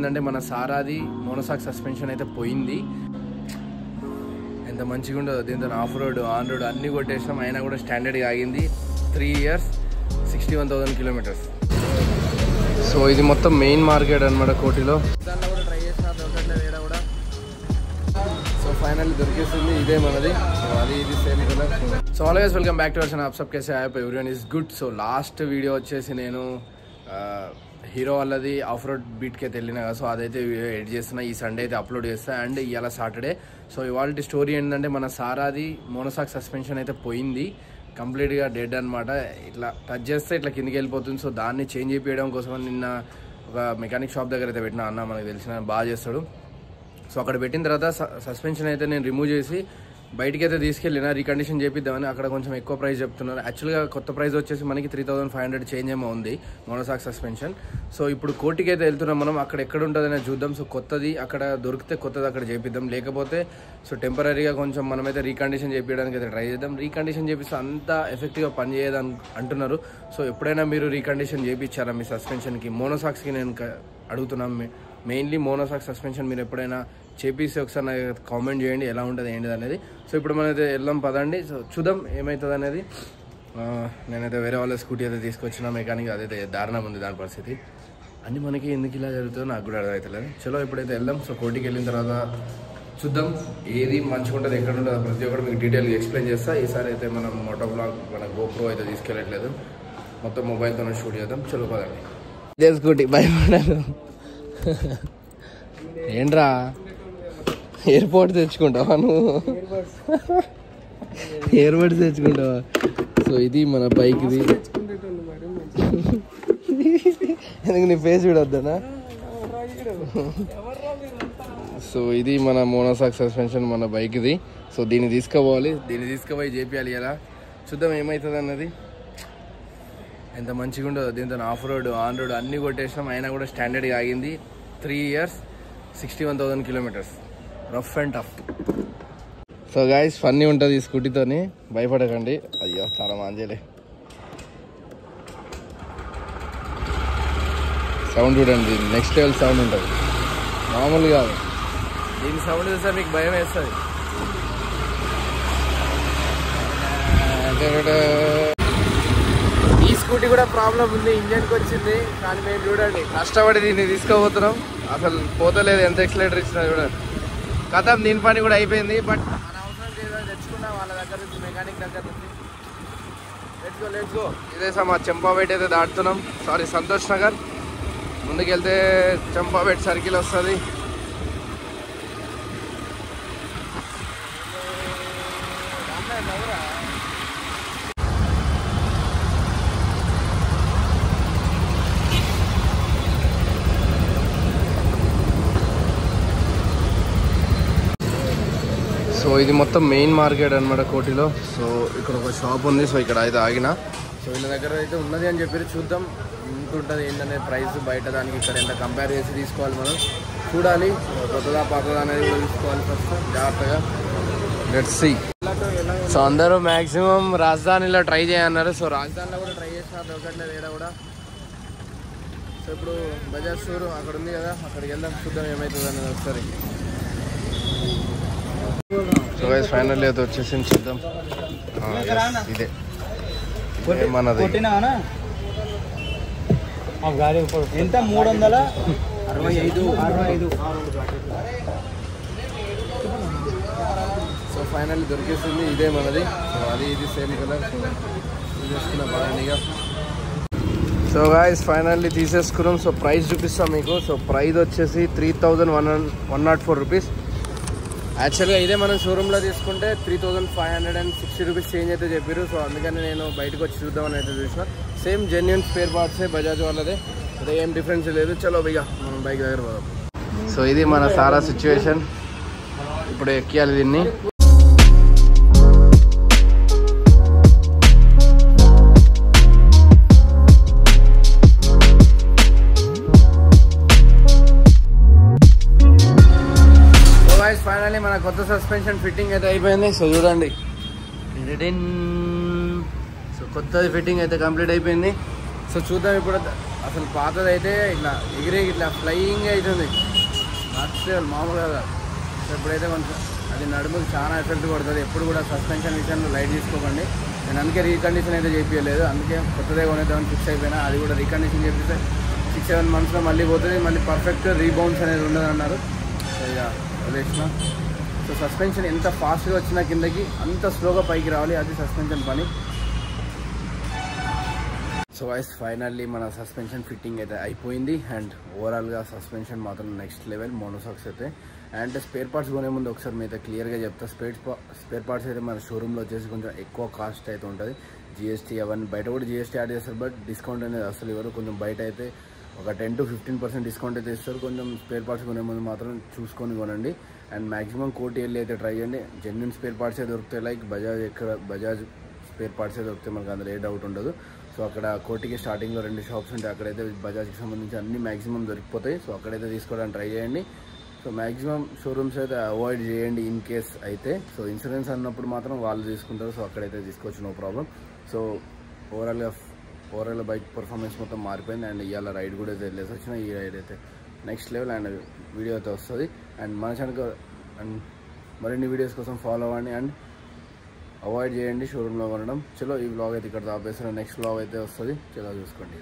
ఏంటంటే మన సారాది మోనోసాక్ సస్పెన్షన్ అయితే పోయింది. ఎంత మంచిగా ఉండదు దీంతో ఆఫ్ రోడ్ ఆన్ రోడ్ అన్నీ కొట్టేసినాం, అయినా కూడా స్టాండర్డ్గా ఆగింది. 3 years 61,000 kilometers. సో ఇది మొత్తం మెయిన్ మార్కెట్ అనమాట కోటిలో. దాంట్లో కూడా ట్రై చేసిన దొరకట్లేదు ఏడా కూడా. సో ఫైనల్లీ దొరికేస్తుంది, ఇదే మనది. సో అది ఇది same colour. So always welcome back to our channel. అప్సప్ కేసే యాప్ everyone is good. So last video వచ్చేసి నేను హీరో వాళ్ళది ఆఫ్ రోడ్ బీట్కి అయితే వెళ్ళినా కదా. సో అదైతే ఎడిట్ చేస్తున్నా, ఈ సండే అయితే అప్లోడ్ చేస్తా. అండ్ ఇవాళ సాటర్డే. సో ఇవాళ స్టోరీ ఏంటంటే మన సారాది మోనోసాక్ సస్పెన్షన్ అయితే పోయింది, కంప్లీట్గా డెడ్ అనమాట. ఇట్లా టచ్ చేస్తే ఇట్లా కిందికి వెళ్ళిపోతుంది. సో దాన్ని చేంజ్ చేయడం కోసం నిన్న ఒక మెకానిక్ షాప్ దగ్గర అయితే పెట్టిన అన్న, మనకు తెలిసిన బాగా చేస్తాడు. సో అక్కడ పెట్టిన తర్వాత సస్పెన్షన్ అయితే నేను రిమూవ్ చేసి బయటికి అయితే తీసుకెళ్ళిన రీకండిషన్ చేపిద్దామని. అక్కడ కొంచెం ఎక్కువ ప్రైస్ చెప్తున్నారు. యాక్చువల్గా కొత్త ప్రైస్ వచ్చేసి మనకి 3,500 చేంజ్ ఏమో ఉంది మోనోసాక్ సస్పెన్షన్. సో ఇప్పుడు కోర్టుకి అయితే వెళ్తున్నాం మనం, అక్కడ ఎక్కడ ఉంటుంది అనేది చూద్దాం. సో కొత్తది అక్కడ దొరికితే కొత్తది అక్కడ చేపిద్దాం, లేకపోతే సో టెంపరీగా కొంచెం మనమైతే రీకండిషన్ చేపించడానికి అయితే ట్రై చేద్దాం. రీకండిషన్ చేపిస్తే అంత ఎఫెక్టివ్గా పనిచేయదని అంటున్నారు. సో ఎప్పుడైనా మీరు రీకండిషన్ చేయించారా మీ సస్పెన్షన్కి? మోనోసాక్స్కి నేను అడుగుతున్నాం, మెయిన్లీ మోనోసాక్ సస్పెన్షన్ మీరు ఎప్పుడైనా చేపిస్తే ఒకసారి నాకు కామెంట్ చేయండి ఎలా ఉంటుంది ఏంటిది అనేది. సో ఇప్పుడు మనమైతే వెళ్దాం పదండి. సో చూద్దాం ఏమవుతుంది అనేది. నేనైతే వేరే వాళ్ళ స్కూటీ అయితే తీసుకొచ్చిన మెకానిక్, అదైతే దారుణం ఉంది దాని పరిస్థితి. అన్నీ మనకి ఎందుకు ఇలా జరుగుతుందో నాకు కూడా అర్థమవుతలేదు. చలో ఇప్పుడైతే వెళ్దాం. సో కోర్టుకి వెళ్ళిన తర్వాత చూద్దాం ఏది మంచిగా ఉంటుంది ఎక్కడ ఉంటుందో ప్రతి ఒక్కటి మీకు డీటెయిల్గా ఎక్స్ప్లెయిన్ చేస్తా. ఈసారి అయితే మనం మోటో బ్లాగ్ మన గోప్రో అయితే తీసుకెళ్ళట్లేదు, మొత్తం మొబైల్తోనే షూట్ చేద్దాం. చలో పదండి. ఇదే స్కూటీ భయపడాను. ఏంట్రా ఎయిర్పోర్ట్ తెచ్చుకుంటావా నువ్వు? ఎయిర్పోర్ట్స్ తెచ్చుకుంటావా? సో ఇది మన బైక్ది. ఎందుకు నీ ఫేస్ చూడొద్దనా? సో ఇది మన మోనోసాక్ సస్పెన్షన్ మన బైక్ది. సో దీన్ని తీసుకుపోవాలి, దీన్ని తీసుకుపోయి చేపియాలి. ఎలా చూద్దాం ఏమవుతుంది అన్నది. ఎంత మంచిగా ఉండదు దీంతో ఆఫ్ రోడ్ ఆన్ రోడ్ అన్నీ కొట్టేసినాం, అయినా కూడా స్టాండర్డ్గా ఆగింది. 3 years 61,000 kilometers. Rough and tough. So guys funny ఉంటుంది ఈ స్కూటీతోని, భయపడకండి. అయ్యో చాలా మాంజలే. సౌండ్ చూడండి, నెక్స్ట్ లెవెల్ సౌండ్ ఉంటుంది, మామూలు కాదు. దీని సౌండ్ చూస్తే మీకు భయం వేస్తుంది. ఈ స్కూటీ కూడా ప్రాబ్లం ఉంది, ఇంజన్కి వచ్చింది. కానీ మేము చూడండి కష్టపడి దీన్ని తీసుకోబోతున్నాం, అసలు పోతలేదు. ఎంత ఎక్సలేటర్ ఇచ్చినా చూడండి. కథం దీని పని కూడా అయిపోయింది. బట్ మన అవసరం చేయడానికి తెచ్చుకున్నాం వాళ్ళ దగ్గర నుంచి, మెకానిక్ దగ్గర నుంచి. Let's go. ఇదే మా చంపాపేట అయితే దాటుతున్నాం, సారీ సంతోష్ నగర్. ముందుకెళ్తే చంపాపేట సర్కిల్ వస్తుంది. సో ఇది మొత్తం మెయిన్ మార్కెట్ అనమాట కోటిలో. సో ఇక్కడ ఒక షాప్ ఉంది, సో ఇక్కడ అయితే ఆగిన. సో వీళ్ళ దగ్గర అయితే ఉన్నది అని చెప్పి చూద్దాం ఎంత ఉంటుంది ఏంటనే ప్రైస్ బయట దానికి ఇక్కడ ఎంత కంపేర్ చేసి తీసుకోవాలి మనం, చూడాలి. కొత్తదా పాతదా అనేది కూడా తీసుకోవాలి ఫస్ట్ జాగ్రత్తగా. Let's see. సో అందరూ మ్యాక్సిమం రాజధానిలో ట్రై చేయన్నారు. సో రాజధానిలో కూడా ట్రై చేసిన దొరకట్లేదు ఏడా కూడా. సో ఇప్పుడు బజాజ్ షోరూమ్ అక్కడ ఉంది కదా, అక్కడికి వెళ్దాం, చూద్దాం ఏమవుతుంది అనేది ఒకసారి. సో గైస్ ఫైనల్ అయితే వచ్చేసి చూద్దాం. ఇదే మనది. ఎంత 365. సో ఫైనల్ దొరికేస్తుంది, ఇదే మనది. సో అది ఇది సేమ్ కలర్ తీసుకున్న బాగా. సో గైస్ ఫైనల్లీ తీసేసుకున్నాం. సో ప్రైస్ చూపిస్తాం మీకు. సో ప్రైస్ వచ్చేసి 3,104 రూపీస్. యాక్చువల్గా ఇదే మనం షోరూంలో తీసుకుంటే 3,560 రూపీస్ చేంజ్ అయితే చెప్పారు. సో అందుకని నేను బయటకు వచ్చి చూద్దామని అయితే చూసిన. సేమ్ జెన్యున్ స్పేర్ పార్ట్సే బజాజ్ వాళ్ళదే, అదే ఏం డిఫరెన్స్ లేదు. చలో ఇక మనం బైక్ దగ్గర పోదాం. సో ఇది మన సారా సిచ్యువేషన్, ఇప్పుడు ఎక్కియాలి దీన్ని. ఫైనల్లీ మన కొత్త సస్పెన్షన్ ఫిట్టింగ్ అయితే అయిపోయింది. సో చూడండి, సో కొత్తది ఫిట్టింగ్ అయితే కంప్లీట్ అయిపోయింది. సో చూద్దాం ఇప్పుడు అసలు పాతదైతే ఇట్లా ఎగిరే ఇట్లా ఫ్లయింగ్ అవుతుంది, నచ్చలేదు మామూలుగా. సో ఇప్పుడైతే కొంచెం అది నడుముకి చాలా ఎఫెక్ట్ పడుతుంది. ఎప్పుడు కూడా సస్పెన్షన్ విషయంలో లైట్ తీసుకోకండి. నేను అందుకే రీకండిషన్ అయితే చేయించలేదు, అందుకే కొత్తదే కొనేద్దామని ఫిక్స్ అయిపోయినా. అది కూడా రీకండిషన్ చేపిస్తే 6-7 monthsలో మళ్ళీ పోతుంది, మళ్ళీ పర్ఫెక్ట్ రీబౌన్స్ అనేది ఉండదు అన్నారు. సో ఇక వదిలేసిన. సో సస్పెన్షన్ ఎంత ఫాస్ట్గా వచ్చినా కిందకి అంత స్లోగా పైకి రావాలి, అది సస్పెన్షన్ పని. సో వైస్ ఫైనల్లీ మన సస్పెన్షన్ ఫిట్టింగ్ అయితే అయిపోయింది. అండ్ ఓవరాల్గా సస్పెన్షన్ మాత్రం నెక్స్ట్ లెవెల్ మోనోసాక్స్ అయితే. అండ్ స్పేర్ పార్ట్స్ కొనే ముందు ఒకసారి మీతో క్లియర్గా చెప్తా, స్పేర్ పార్ట్స్ అయితే మన షోరూంలో వచ్చేసి కొంచెం ఎక్కువ కాస్ట్ అయితే ఉంటుంది. జిఎస్టీ అవన్నీ బయట కూడా జిఎస్టీ యాడ్ చేస్తారు, బట్ డిస్కౌంట్ అనేది అసలు ఇవ్వరు. కొంచెం బయట అయితే ఒక 10-15% డిస్కౌంట్ అయితే ఇస్తారు. కొంచెం స్పేర్ పార్ట్స్ కొనే ముందు మాత్రం చూసుకొని కొనండి. అండ్ మ్యాక్సిమం కోటి వెళ్ళి అయితే ట్రై చేయండి. జెన్యున్ స్పేర్ పార్ట్సే దొరుకుతాయి, లైక్ బజాజ్ స్పేర్ పార్ట్సే దొరుకుతాయి, మనకు అందులో ఏ డౌట్ ఉండదు. సో అక్కడ కోటికి స్టార్టింగ్లో 2 షాప్స్ ఉంటాయి, అక్కడైతే బజాజ్కి సంబంధించి అన్ని మ్యాక్సిమం దొరికిపోతాయి. సో అక్కడైతే తీసుకోవడానికి ట్రై చేయండి. సో మ్యాక్సిమం షోరూమ్స్ అయితే అవాయిడ్ చేయండి ఇన్ కేస్ అయితే. సో ఇన్సూరెన్స్ అన్నప్పుడు మాత్రం వాళ్ళు తీసుకుంటారు, సో అక్కడైతే తీసుకోవచ్చు, నో ప్రాబ్లం. సో ఓవరాల్గా బైక్ పర్ఫార్మెన్స్ మొత్తం మారిపోయింది. అండ్ ఇవాళ రైడ్ కూడా అయితే వెళ్ళేసి వచ్చిన. ఈ రైడ్ అయితే నెక్స్ట్ లెవెల్ అండ్ వీడియో అయితే వస్తుంది. అండ్ మన ఛానల్ అండ్ మరిన్ని వీడియోస్ కోసం ఫాలో అవ్వండి అండ్ అవాయిడ్ చేయండి షోరూంలో కొనడం. చలో ఈ వ్లాగ్ అయితే ఇక్కడ ఆపేస్తాను, నెక్స్ట్ వ్లాగ్ అయితే వస్తుంది, చలో చూసుకోండి.